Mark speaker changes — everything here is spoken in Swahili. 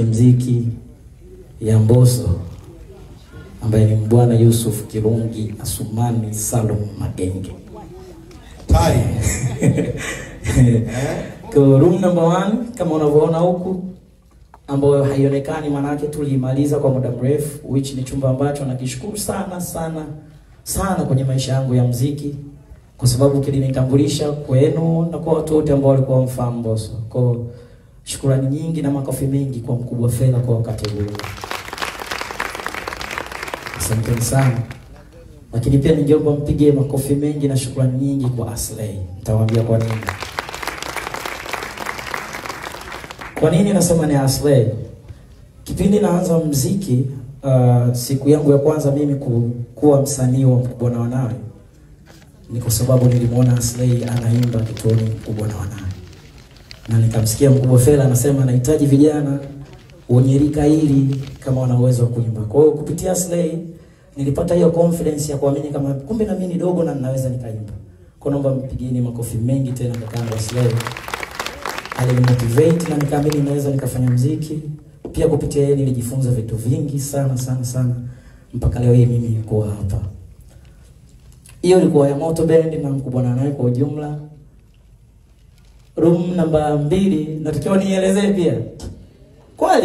Speaker 1: kimziki ya Mbosso ambaye ni Bwana Yusuf Kirungi Asumani Salum Magenge.
Speaker 2: Tai.
Speaker 1: Kwa room number 1 kama unavyoona huku, ambayo haionekani manake tulimaliza kwa muda mrefu, which ni chumba ambacho nakishukuru sana kwenye maisha yangu ya muziki, kwa sababu kilinitambulisha kwenu na kwa watu wote ambao walikuwa wamfahamu Mbosso. Kwa shukrani nyingi na makofi mengi kwa Mkubwa Fella kwa wakati huu. Asante sana. Lakini pia ningeomba mpige makofi mengi na shukrani nyingi kwa Aslay. Nitawaambia kwa nini. Kwa nini nasema ni Aslay? Kipindi naanza muziki, siku yangu ya kwanza mimi kuwa msanii wa Mkubwa na Wanawe ni kwa sababu nilimuona Aslay anaimba kituoni Mkubwa na Wanawe. Na nikamsikia Mkubwa Fella anasema anahitaji vijana wenye rika hili kama wana uwezo wa kuimba. Kwa hiyo kupitia Aslay nilipata hiyo confidence ya kuamini kama kumbe na mimi ni dogo na ninaweza nikaimba. Kwa naomba mpigieni makofi mengi tena kwa Aslay. Alinimotivate na nikaamini naweza nikafanya muziki. Pia kupitia yeye nilijifunza vitu vingi sana mpaka leo hii mimi niko hapa. Hiyo ilikuwa ya Moto Band na Mkubwa na Wanawe kwa ujumla. Room namba 2 natakiwa nielezee pia.